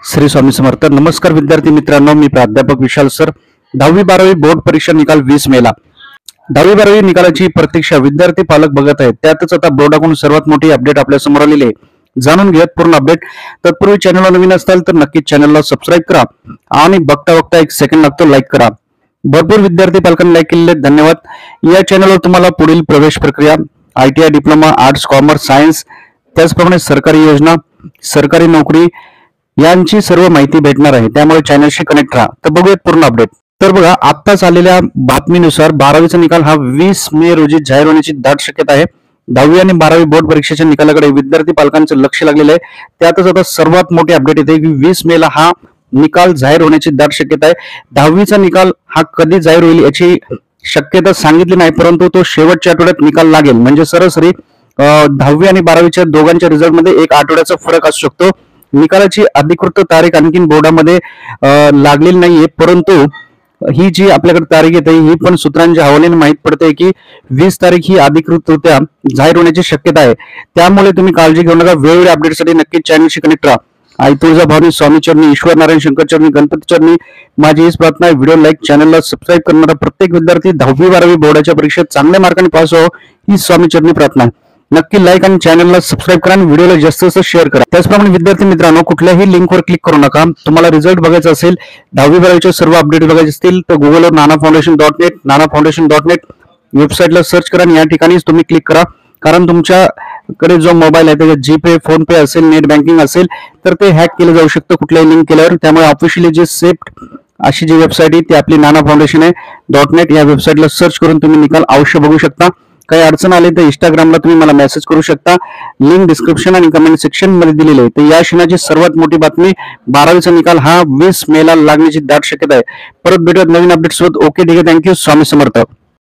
श्री स्वामी समर्थ. नमस्कार विद्यार्थी मित्रांनो, मी प्राध्यापक विशाल सर. 10वी-12वी बोर्ड परीक्षा निकाल 20 मेला. 10वी-12वी निकालाची प्रतीक्षा विद्यार्थी पालक बघत आहेत. त्यातच आता बोर्डाकडून सर्वात मोठी अपडेट आपल्या समोर आलेली आहे. जाणून घेऊयात पूर्ण अपडेट. तत्पूर्वी चॅनलला नवीन असाल तर नक्कीच चॅनलला सबस्क्राईब करा आणि बघता बघता एक सेकंड लागतो लाईक करा. भरपूर विद्यार्थी पालकांनी लाईक केलेले धन्यवाद. या चॅनलवर तुम्हाला पुढील प्रवेश प्रक्रिया, ITI diploma, arts, commerce, science, त्याचप्रमाणे सरकारी योजना, सरकारी नोकरी यांची सर्व माहिती भेटणार आहे. त्यामुळे चॅनलशी कनेक्ट राहा. तर बघूयात पूर्ण अपडेट. तर बघा, आत्ताच आलेल्या बातमीनुसार 12वीचा निकाल हा 20 मे रोजी जाहीर होण्याची दाट शक्यता आहे. 10वी आणि 12वी बोर्ड परीक्षेच्या निकालाकडे विद्यार्थी पालकांचं लक्ष लागलेलं आहे. त्यातच आता सर्वात मोठी अपडेट येते की 20 मेला हा निकाल जाहीर होण्याची दाट शक्यता आहे. 10वीचा निकाल हा कधी जाहीर होईल याची शक्यता सांगितली नाही, परंतु तो शेवटच्या आठवड्यात निकाल लागेल. म्हणजे सरासरी 10वी आणि 12वीच्या दोघांच्या रिझल्टमध्ये एक आठवड्याचा फरक असू शकतो. निकालाची अधिकृत तारीख आणखी बोर्डामध्ये लागलेली नाहीये, परंतु ही जी आपल्याकडे तारीख येते ही पण सूत्रांच्या हवाल्याने माहित पडते की 20 तारीख ही अधिकृतरित्या जाहीर होण्याची शक्यता आहे. त्यामुळे तुम्ही काळजी घेऊ नका. वेगवेगळ्या अपडेटसाठी नक्कीच चॅनलशी कनेक्ट राहा. आई तुळजाभवानी, स्वामी चरणी, ईश्वर नारायण शंकर चरणी, गणपती चरणी माझी हीच प्रार्थना आहे. व्हिडिओ लाईक, चॅनलला सबस्क्राईब करणारा प्रत्येक विद्यार्थी 10वी-12वी बोर्डाच्या परीक्षेत चांगल्या मार्काने पास हो ही स्वामी चरणी प्रार्थना आहे. नक्की लाईक आणि चॅनलला सबस्क्राईब करा आणि व्हिडिओला जास्त जास्त शेअर करा. त्याचप्रमाणे विद्यार्थी मित्रांनो, कुठल्याही लिंकवर क्लिक करू नका. तुम्हाला रिझल्ट बघायचा असेल, 10वी-12वीचे सर्व अपडेट बघायचे असतील तर गुगलवर nanafoundation.net, nanafoundation.net वेबसाईटला सर्च करा आणि या ठिकाणीच तुम्ही क्लिक करा. कारण तुमच्याकडे जो मोबाईल आहे त्याच्यात जीपे, फोन पे असेल, नेट बँकिंग असेल तर ते हॅक केलं जाऊ शकतं कुठल्याही लिंक केल्यावर. त्यामुळे ऑफिशियली जे सेफ्ट अशी जी वेबसाईट आहे ती आपली नानाफाउंडेशन आहे .net या वेबसाईटला सर्च करून तुम्ही निकाल अवश्य बघू शकता. काही अडचण आली तर इंस्टाग्रामला तुम्ही मला मेसेज करू शकता. लिंक डिस्क्रिप्शन आणि कमेंट सेक्शन मध्ये दिलेली आहे. तर या क्षणाची सर्वात मोठी बातमी, 12वीचा निकाल हा 20 मेला लागण्याची दाट शक्यता आहे. परत भेटूयात नवीन अपडेट सोबत. ओके, ठीक आहे, थँक्यू. स्वामी समर्थ.